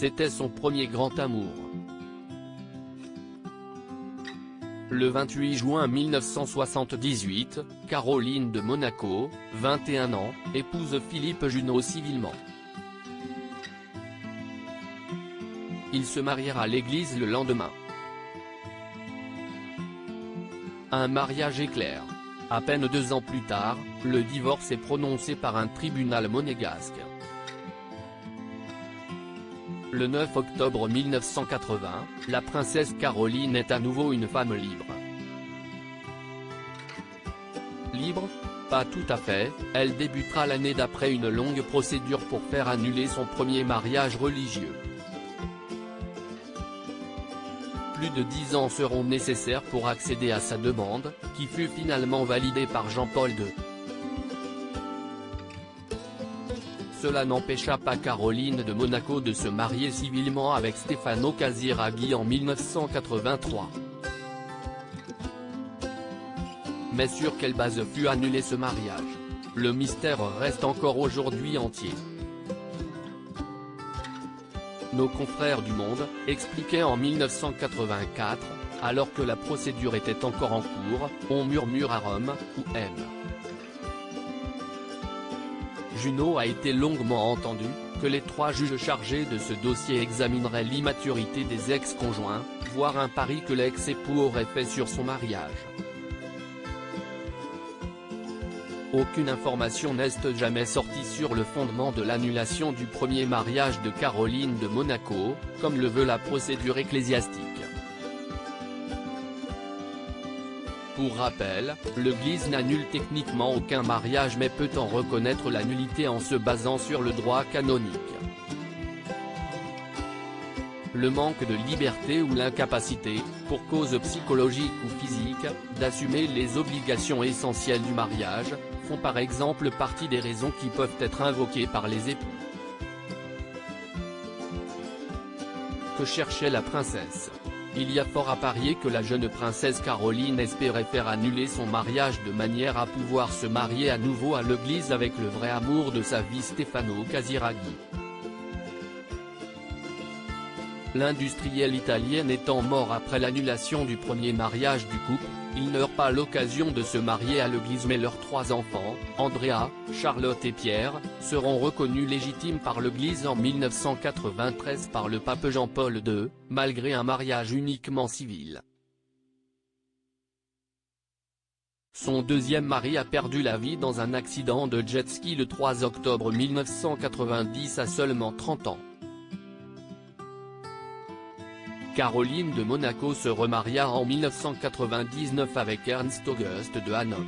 c'était son premier grand amour. Le 28 juin 1978, Caroline de Monaco, 21 ans, épouse Philippe Junot civilement. Ils se marièrent à l'église le lendemain. Un mariage éclair. À peine 2 ans plus tard, le divorce est prononcé par un tribunal monégasque. Le 9 octobre 1980, la princesse Caroline est à nouveau une femme libre. Libre ? Pas tout à fait, elle débutera l'année d'après une longue procédure pour faire annuler son premier mariage religieux. Plus de 10 ans seront nécessaires pour accéder à sa demande, qui fut finalement validée par Jean-Paul II. Cela n'empêcha pas Caroline de Monaco de se marier civilement avec Stefano Casiraghi en 1983. Mais sur quelle base fut annulé ce mariage? Le mystère reste encore aujourd'hui entier. Nos confrères du Monde expliquaient en 1984, alors que la procédure était encore en cours, on murmure à Rome, ou M. Junot a été longuement entendu, que les 3 juges chargés de ce dossier examineraient l'immaturité des ex-conjoints, voire un pari que l'ex-époux aurait fait sur son mariage. Aucune information n'est jamais sortie sur le fondement de l'annulation du premier mariage de Caroline de Monaco, comme le veut la procédure ecclésiastique. Pour rappel, l'Église n'annule techniquement aucun mariage mais peut en reconnaître la nullité en se basant sur le droit canonique. Le manque de liberté ou l'incapacité, pour cause psychologique ou physique, d'assumer les obligations essentielles du mariage, font par exemple partie des raisons qui peuvent être invoquées par les époux. Que cherchait la princesse? Il y a fort à parier que la jeune princesse Caroline espérait faire annuler son mariage de manière à pouvoir se marier à nouveau à l'église avec le vrai amour de sa vie Stefano Casiraghi. L'industriel italien étant mort après l'annulation du premier mariage du couple, ils n'eurent pas l'occasion de se marier à l'église mais leurs 3 enfants, Andrea, Charlotte et Pierre, seront reconnus légitimes par l'église en 1993 par le pape Jean-Paul II, malgré un mariage uniquement civil. Son deuxième mari a perdu la vie dans un accident de jet-ski le 3 octobre 1990 à seulement 30 ans. Caroline de Monaco se remaria en 1999 avec Ernst Auguste de Hanovre.